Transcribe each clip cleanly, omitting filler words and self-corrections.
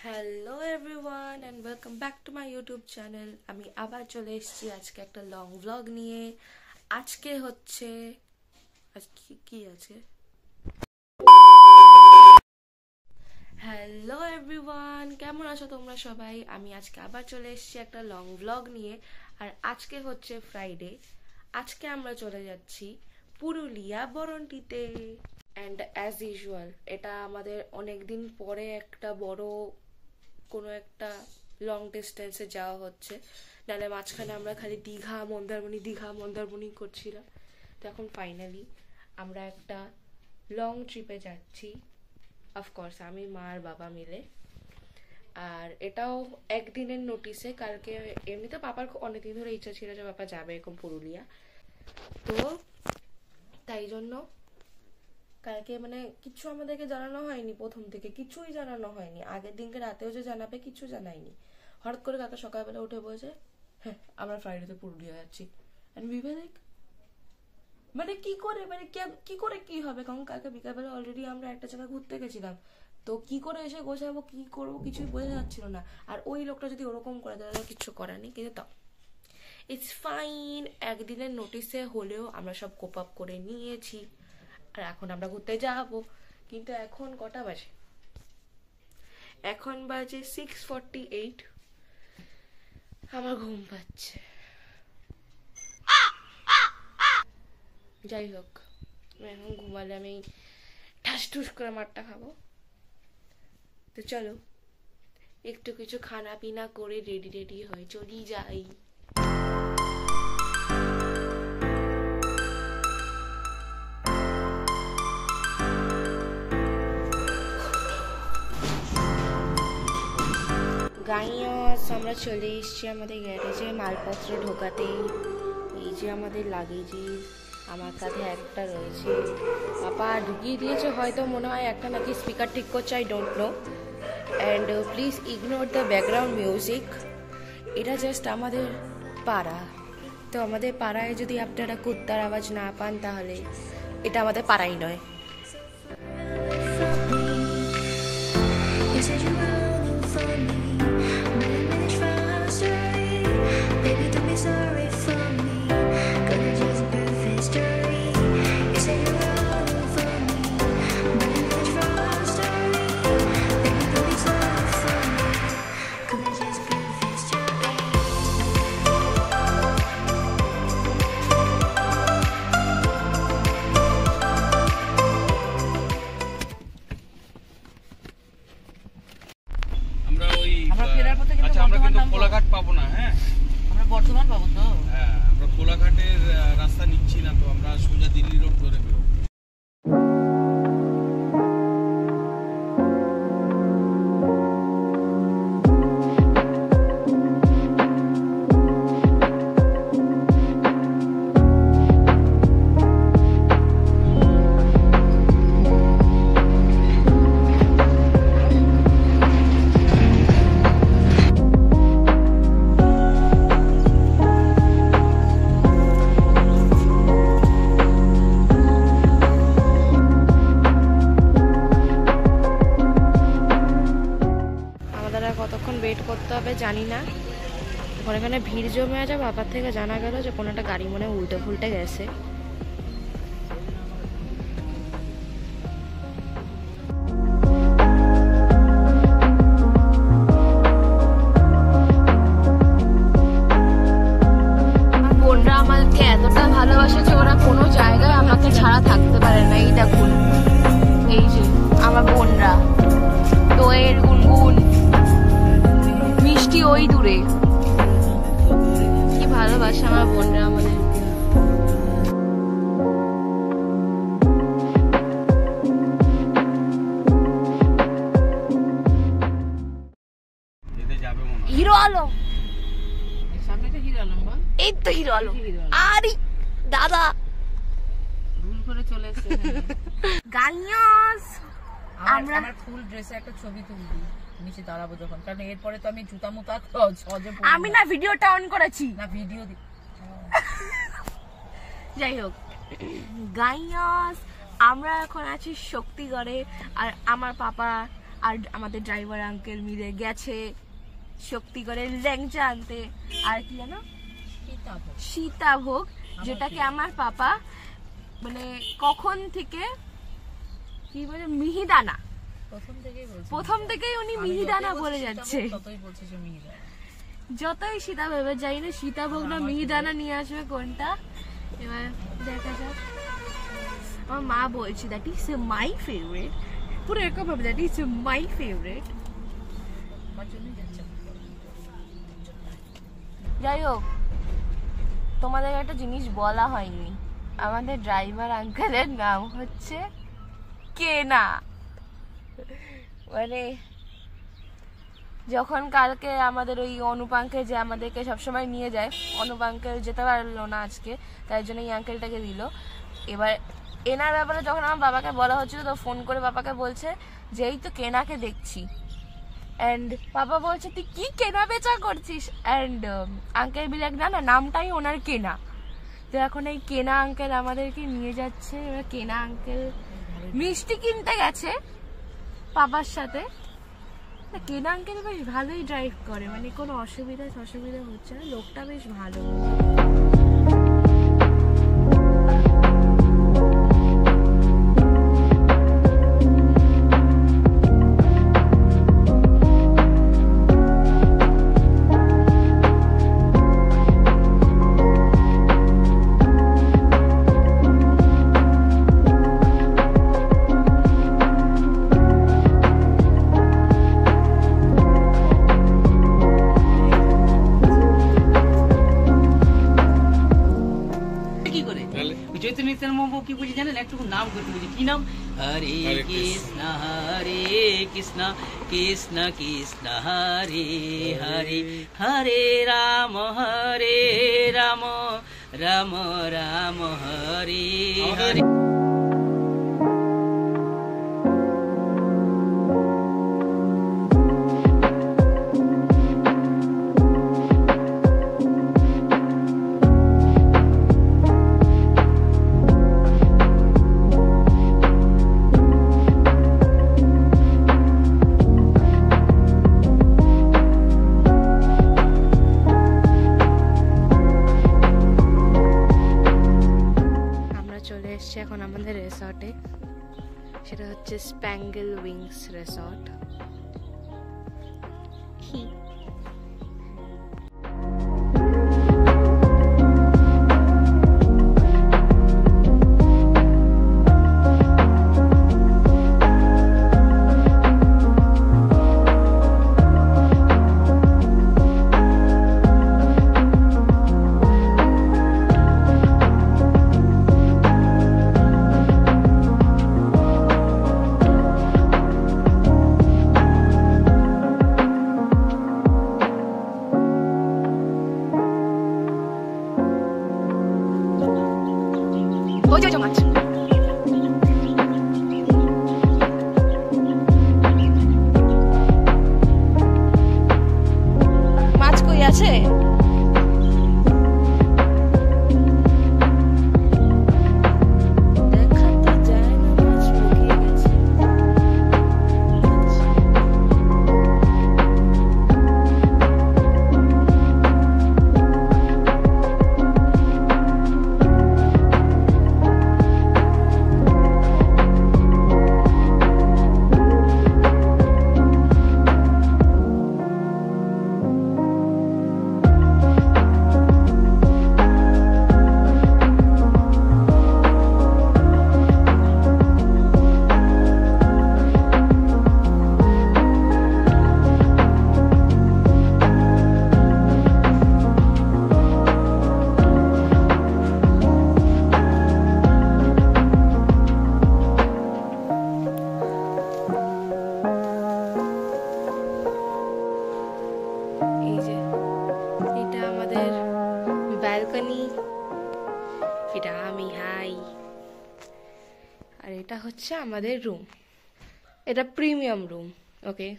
Hello everyone and welcome back to my YouTube channel. আমি আবার চলে এসেছি আজকে একটা লং ভ্লগ নিয়ে। আজকে হচ্ছে কি আছে হ্যালো এভরিওয়ান, কেমন আছো তোমরা সবাই? আমি আজকে আবার চলে এসেছি একটা লং ভ্লগ নিয়ে। আর আজকে হচ্ছে ফ্রাইডে। আজকে আমরা চলে যাচ্ছি পুরুলিয়া বরন্টিতে। অ্যান্ড অ্যাজ ইউজুয়াল এটা আমাদের অনেক দিন পরে একটা বড় কোনো একটা লং ডিস্টেন্সে যাওয়া হচ্ছে। নাহলে মাঝখানে আমরা খালি দীঘা মন্দারমণি করছিলাম। তো এখন ফাইনালি আমরা একটা লং ট্রিপে যাচ্ছি, অফকোর্স আমি মা আর বাবা মিলে। আর এটাও একদিনের নোটিসে। কালকে এমনিতে পাপার অনেকদিন ধরে ইচ্ছা ছিল যে বাবা যাবে এরকম পুরুলিয়া, তো তাই জন্য কালকে কিছু আমাদেরকে জানানো হয়নি, প্রথম থেকে কিছুই জানানো হয়নি। আগের দিনকে রাতেও যে জানাবে কিছু জানায়নি। হঠাৎ করে কাকা সকালবেলা উঠে বলছে হ্যাঁ আমরা ফ্রাইডেতে পুরুলিয়া যাচ্ছি। এন্ড উই ওয়ার লাইক কি করে কি হবে, কারণ কালকে বিকালবেলা অলরেডি আমরা একটা জায়গায় ঘুরতে গেছিলাম। তো কি করে এসে গোছাবো, কি করবো কিছুই বোঝা যাচ্ছিল না। আর ওই লোকটা যদি ওরকম করে তাহলে কিছু করার নেই, কিন্তু তাও ইটস ফাইন। একদিনের নোটিসে হলেও আমরা সব কোপ আপ করে নিয়েছি। আর এখন আমরা ঘুরতে যাবো। কিন্তু এখন কটা বাজে? এখন বাজে 6:48। আমার ঘুম পাচ্ছে। যাই হোক, এখন ঘুমালে আমি ঠাস ঠুস করে মারটা খাবো। তো চলো একটু কিছু খানা পিনা করে রেডি হয়ে চলি যাই। গাইস, আমরা চলে এসেছি আমাদের গ্যারেজে মালপত্র ঢোকাতে। এই যে আমাদের লাগেজেস, আমার কাঁধে একটা রয়েছে, পাপা ঢুকিয়ে দিয়েছে হয়তো, মনে হয় একটা নাকি স্পিকার ঠিক করছে, I don't know. And please ignore the background music. এটা জাস্ট আমাদের পাড়া। তো আমাদের পাড়ায় যদি আপনারা কুত্তার আওয়াজ না পান তাহলে এটা আমাদের পাড়াই নয়। কোলাঘাট পাবো না, হ্যাঁ আমরা বর্ধমান পাবো তো। হ্যাঁ, আমরা কোলাঘাটের রাস্তা নিচ্ছি না, তো আমরা সোজা দিল্লি রোড ধরে বেরোবো। কতক্ষণ ওয়েট করতে হবে জানি না। ওখানে ভিড় জমে আছে। বাবার থেকে জানা গেল যে কোনো একটা গাড়ি মনে উল্টে ফুলটে গেছে। বোনরা আমাকে এতটা ভালোবাসে যে ওরা কোনো জায়গায় আমাকে ছাড়া থাকতে পারে না। এই দেখুন, এই যে আমার বোনরা, দোয়েল, গুনগুন, মিষ্টি ওই দূরে, কি ভালোবাসে আমার বোনরা আমাদের। হিরো আলম, সামনে তো হিরো আলম বা এই তো হিরো আলম। আরে দাদা ভুল করে চলে এসেছে। গাইস, আমরা আমার ফুল ড্রেসে একটা ছবি তুলবি, নিচে দাঁড়াবো যখন, কারণ এরপরে তো আমি জুতা মুতা সহজে আমি না ভিডিওটা অন করেছি না, ভিডিও যাই হোক গাইস, আমরা এখন আছি শক্তিগড়ে। আর আমার পাপা আর আমাদের ড্রাইভার আঙ্কেল মিলে গেছে শক্তি করে ল্যাংচা আনতে, আর কি জানো সীতাভোগ, যেটাকে আমার পাপা মানে কখন থেকে কি বলে মিহিদানা, প্রথম থেকেই উনি মিহিদানা বলে যাচ্ছে। যতই সীতা ভেবে যাই না সীতাভোগ না মিহিদানা নিয়ে আসবে কোনটা, এবার দেখা যাক। আমার মা বলছে দ্যাট ইজ মাই ফেভারিট, পুরো এরকম ভাবে দ্যাট ইজ মাই ফেভারিট। যাই হোক, তোমাদের একটা জিনিস বলা হয়নি, আমাদের ড্রাইভার আঙ্কেলের নাম হচ্ছে কেনা। মানে যখন কালকে আমাদের ওই অনুপ আঙ্কেল যে আমাদেরকে সবসময় নিয়ে যায়, অনুপ আঙ্কেল যেতে পারলো না আজকে, তাই জন্য এই আঙ্কেলটাকে দিল। এবার এনার ব্যাপারে যখন আমার বাবাকে বলা হচ্ছিল, তো ফোন করে বাবাকে বলছে যে এই তো কেনাকে দেখছি, অ্যান্ড বাবা বলছে তুই কি কেনা বেচা করছিস, অ্যান্ড আঙ্কেল বিলে না না নামটাই ওনার কেনা। তো এখন এই কেনা আঙ্কেল আমাদেরকে নিয়ে যাচ্ছে। এবার কেনা আঙ্কেল মিষ্টি কিনতে গেছে পাপার সাথে। কেনা আঙ্কেল বেশ ভালোই ড্রাইভ করে, মানে কোনো অসুবিধা হচ্ছে না, লোকটা বেশ ভালো। কি বুঝি জানেন, একটু নাম করতে বুঝি, কি নাম, হরে কৃষ্ণ কৃষ্ণ কৃষ্ণ হরে হরে, হরে রাম রাম রাম হরে হরে। এখন আমাদের রিসর্টে, সেটা হচ্ছে স্প্যাঙ্গেল উইংস রিসর্ট। মাছ মাছ কই আছে? ব্যালকনি, এটা আমি হাই, আর এটা হচ্ছে আমাদের রুম। এটা প্রিমিয়াম রুম, ওকে।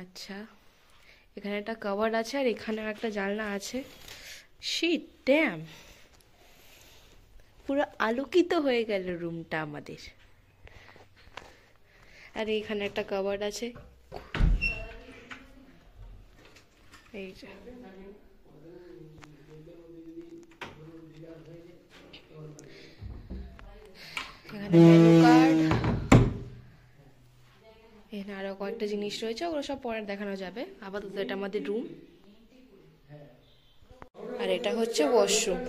আচ্ছা, এখানে একটা কভার আছে আর এখানে একটা জানলা আছে। শিট ড্যাম, পুরো আলোকিত হয়ে গেল রুমটা আমাদের। আর এইখানে একটা কাবার্ড আছে, এই যে এখানে মেনু কার্ড, এখানে আরো কয়েকটা জিনিস রয়েছে, ওগুলো সব পরে দেখানো যাবে। আপাতত এটা আমাদের রুম, আর এটা হচ্ছে ওয়াশরুম।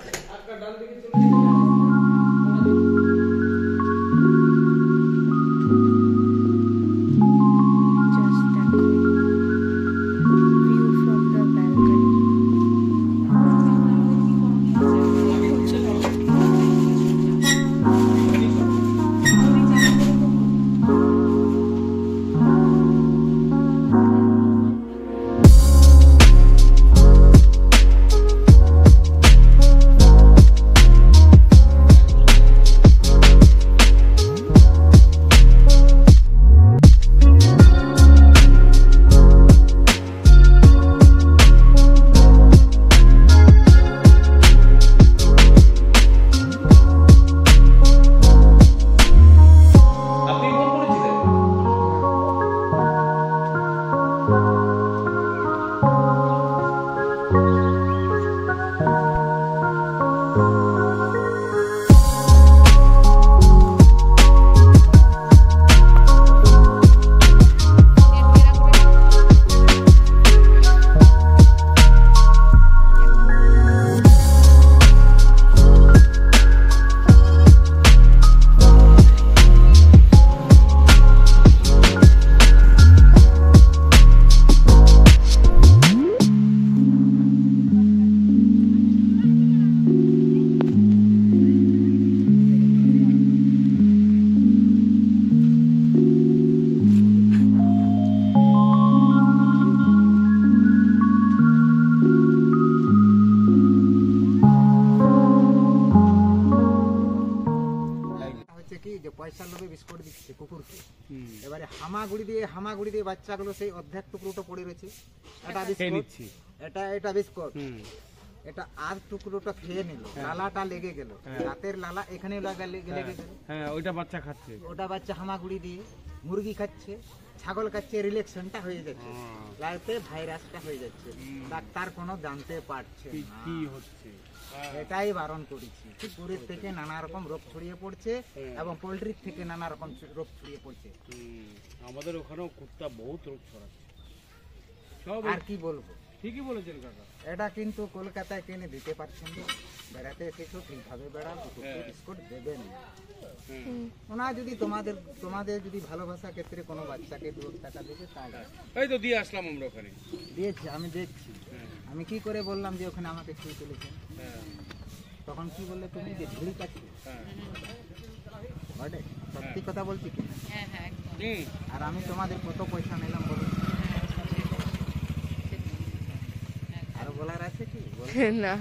পয়সা লোভে বিস্কুট দিচ্ছে কুকুরকে, এবারে হামাগুড়ি দিয়ে বাচ্চাগুলো সেই অর্ধেক টুকরোটা পড়ে রয়েছে। এটা বিস্কুট, এটা বিস্কুট, এটা আর টুকরোটা খেয়ে নিল, লালাটা লেগে গেল, রাতের লালা এখানে লেগে গেল, ওইটা বাচ্চা খাচ্ছে, ওটা বাচ্চা হামাগুড়ি দিয়ে মুরগি খাচ্ছে, ছাগল খাচ্ছে, রিলেকশনটা হয়ে যাচ্ছে, লাইফে ভাইরাসটা হয়ে যাচ্ছে, ডাক্তার কোনো জানতে পারছে কি হচ্ছে। এটাই বারণ করেছি। কুকুরের থেকে নানা রকম রোগ ছড়িয়ে পড়ছে এবং পোল্ট্রির থেকে নানা রকম রোগ ছড়িয়ে পড়ছে। আমাদের ওখানেও কুত্তা বহুত রোগ ছড়াচ্ছে। আর কি বলবো, ঠিকই বলেছেন কাকা। এটা কিন্তু কলকাতায় কিনে দিতে পারছেন না, বেড়াতে এসেছো ঠিকভাবে বেড়াও, বিস্কুট দেবেন। ওনা যদি তোমাদের যদি ভালোবাসা ক্ষেত্রে কোনো বাচ্চাকে 2 টাকা দেবে তাহলে এই তো দিয়ে আসলাম আমরা ওখানে, দিয়েছি আমি দেখছি। আমি কি করে বললাম যে ওখানে আমাকে খেয়ে চলেছেন, তখন কি বললে তুমি যে ঝুড়ি কাটছি, সত্যি কথা বলছি কি? আর আমি তোমাদের কত পয়সা নিলাম বলো? আরো বলার আছে কি? না।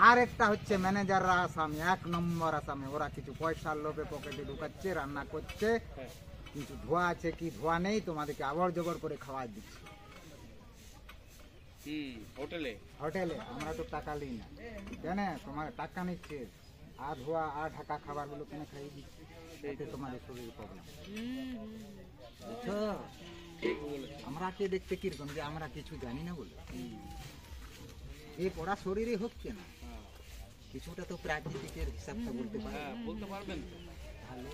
আর একটা হচ্ছে ম্যানেজাররা আসামি, 1 নম্বর আসামি। ওরা কিছু পয়সার লোভে পকেটে ঢুকাচ্ছে, রান্না করছে, কিছু ধোয়া আছে কি ধোয়া নেই, তোমাদেরকে আবর জবর করে খাওয়া দিচ্ছে। হোটেলে আমরা তো টাকা নিই না, কেন? তোমার টাকা নিচ্ছে, আর ধোয়া আর ঢাকা খাবার গুলো কেন খাইয়ে দিচ্ছে, এতে তোমাদের শরীর প্রবলেম। বুঝছো? আমরা কে দেখতে কিরকম যে আমরা কিছু জানি না বলে এই পড়া শরীরে হচ্ছে না, কিছুটা তো প্রাকৃতিকের হিসাবটা বলতে পারবেন। ভালো,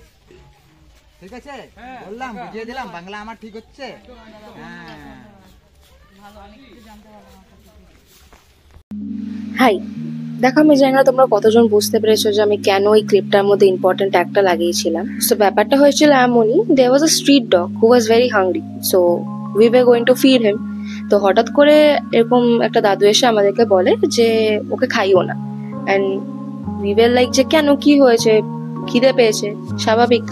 ঠিক আছে, বললাম, বুঝিয়ে দিলাম। বাংলা আমার ঠিক হচ্ছে? হ্যাঁ। হাই, দেখো আমি জানি না তোমরা কতজন বুঝতে পেরেছো যে আমি কেন এই ক্লিপটার মধ্যে ইম্পর্টেন্ট একটা লাগিয়েছিলাম। সো ব্যাপারটা হয়েছিল এমনই, there was a street dog who was very hungry, so we were going to feed him. তো হঠাৎ করে এরকম একটা দাদু এসে আমাদেরকে বলে যে ওকে খাইও না, অ্যান্ড উই ওয়ার লাইক যে কেন, কি হয়েছে, খিদে পেয়েছে, স্বাভাবিক,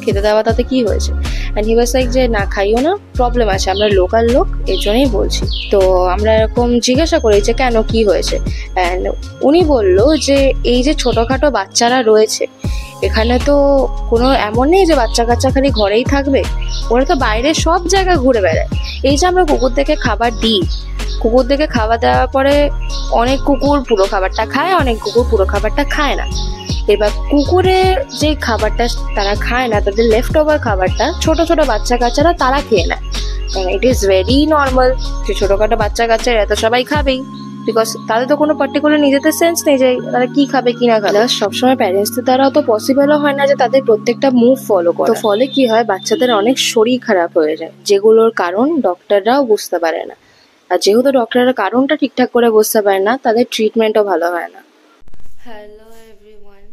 খেতে দেওয়া তাতে কি হয়েছে। অ্যান্ড হি ওয়াজ লাইক যে না খাইও না, প্রবলেম আছে, আমরা লোকাল লোক এর জন্যই বলছি। তো আমরা এরকম জিজ্ঞাসা করি যে কেন, কি হয়েছে। অ্যান্ড উনি বললো যে এই যে ছোটোখাটো বাচ্চারা রয়েছে এখানে, তো কোনো এমন নেই যে বাচ্চা কাচ্চা খালি ঘরেই থাকবে, ওরা তো বাইরে সব জায়গায় ঘুরে বেড়ায়। এই যে আমরা কুকুরদেরকে খাবার দিই, কুকুরদেরকে খাবার দেওয়ার পরে অনেক কুকুর পুরো খাবারটা খায়, অনেক কুকুর পুরো খাবারটা খায় না। এবার কুকুরের যে খাবারটা তারা খায় না, তাদের লেফট ওভার খাবারটা ছোট ছোট বাচ্চা কাচ্চারা তারা খেয়ে নেয়। ইট ইজ ভেরি নর্মাল যে ছোটখাটো বাচ্চা কাচ্চারা তো সবাই খাবেই, বিকজ তাদের তো কোনো পার্টিকুলার নিজেদের সেন্স নেই যে তারা কি খাবে কি না খাবে। সবসময় প্যারেন্টসদের দ্বারা তো পসিবলও হয় না যে তাদের প্রত্যেকটা মুভ ফলো করা। তো ফলে কি হয়, বাচ্চাদের অনেক শরীর খারাপ হয়ে যায়, যেগুলোর কারণ ডক্টররাও বুঝতে পারে না। আর যেহেতু ডক্টররা কারণটা ঠিকঠাক করে বুঝতে পারে না, তাদের ট্রিটমেন্টও ভালো হয় না। হ্যালো এভরিওয়ান,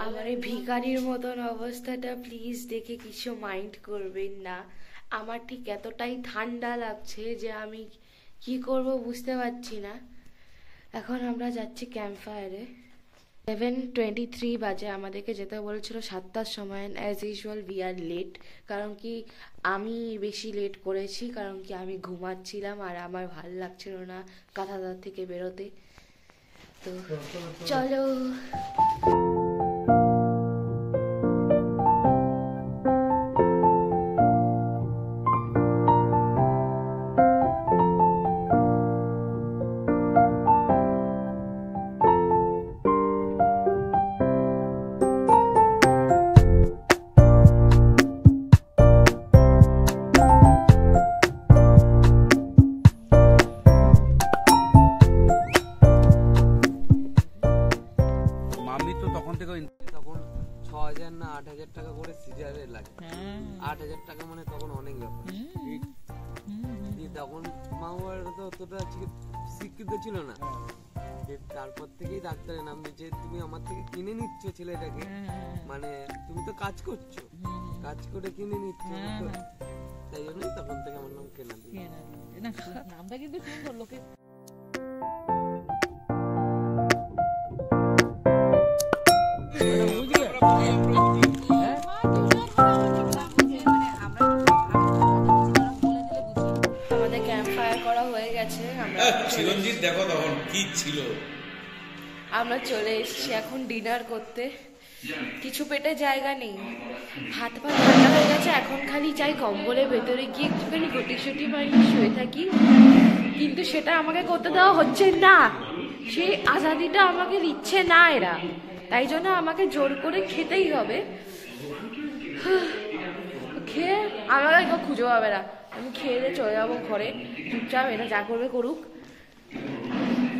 আমার এই ভিখারির মতন অবস্থাটা প্লিজ দেখে কিছু মাইন্ড করবেন না। আমার ঠিক এতটাই ঠান্ডা লাগছে যে আমি কি করব বুঝতে পারছি না। এখন আমরা যাচ্ছি ক্যাম্প ফায়ারে। 7:23 বাজে, আমাদেরকে যেতে বলেছিল 7টার সময়। As usual we are late, কারণ কি আমি বেশি লেট করেছি, কারণ কি আমি ঘুমাচ্ছিলাম আর আমার ভাল লাগছিল না কাঁথাদার থেকে বেরোতে। তো চলো। মাম্মি তো তখন থেকে তখন 6,000 না 8,000 টাকা করে সিজারে লাগে। 8,000 টাকা মানে তখন অনেক ব্যাপার। তখন মা বাবারা তো অতটা শিক্ষিত ছিল না। তারপর থেকেই ডাক্তারের নাম দিয়েছে, তুমি আমার থেকে কিনে নিচ্ছ ছেলেটাকে, মানে তুমি তো কাজ করছো, কাজ করে কিনে নিচ্ছ, তাই জন্যই তখন থেকে আমার নাম কেনা দিয়ে। নামটা কিন্তু সুন্দর, লোকে আমাদের ক্যাম্প ফায়ার করা হয়ে গেছে। চিরঞ্জিত দেখো তখন কি ছিল। আমরা চলে এসেছি এখন ডিনার করতে। কিছু পেটে জায়গা নেই, ভাত ভাত ঠান্ডা হয়ে গেছে। এখন খালি চাই কম্বলের ভেতরে গিয়ে একটুখানি ঘটি ছুটি মারি শুয়ে থাকি, কিন্তু সেটা আমাকে করতে দেওয়া হচ্ছে না। সেই আজাদিটা আমাকে দিচ্ছে না এরা, তাই জন্য আমাকে জোর করে খেতেই হবে। খেয়ে আমাকে কেউ খুঁজে পাবে না, আমি খেয়ে দিয়ে চলে যাবো ঘরে। চুপচাপ এরা যা করবে করুক,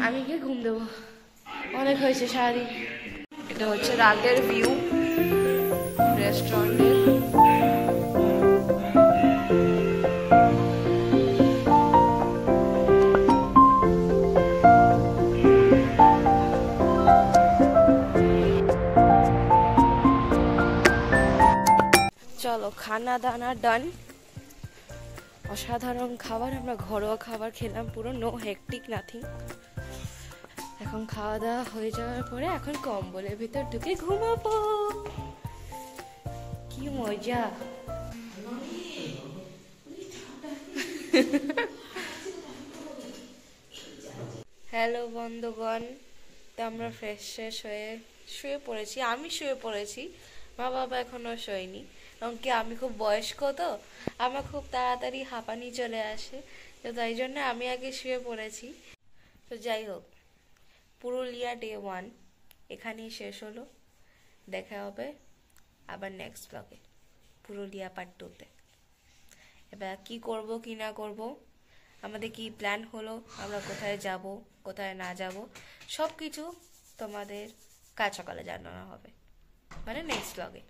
আমি গিয়ে ঘুম দেবো। অনেক হয়েছে সারাদিন। এটা হচ্ছে রাতের ভিউ রেস্টুরেন্টের। চলো, খানা দানা ডান। অসাধারণ খাবার, আমরা ঘরোয়া খাবার খেলাম, পুরো নো হেকটিক নাথিং। এখন খাওয়া দাওয়া হয়ে যাওয়ার পরে এখন কম্বলের ভিতর ঢুকে ঘুমাবো। কি মজা। হ্যালো বন্ধুগণ, তো আমরা ফ্রেশ হয়ে শুয়ে পড়েছি। আমি শুয়ে পড়েছি, মা বাবা এখনো শোয়নি, কারণ কি আমি খুব বয়স্ক, তো আমার খুব তাড়াতাড়ি হাঁপানি চলে আসে, তো তাই জন্য আমি আগে শুয়ে পড়েছি। তো যাই হোক, পুরুলিয়া ডে 1 এখানেই শেষ হলো। দেখা হবে আবার নেক্সট ব্লগে, পুরুলিয়া পার্ট 2-তে। এবার কি করব কি না করব, আমাদের কি প্ল্যান হলো, আমরা কোথায় যাব কোথায় না যাব, সব কিছু তোমাদের কাল সকালে জানানো হবে, মানে নেক্সট ব্লগে।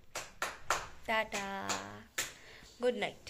Tata, good night.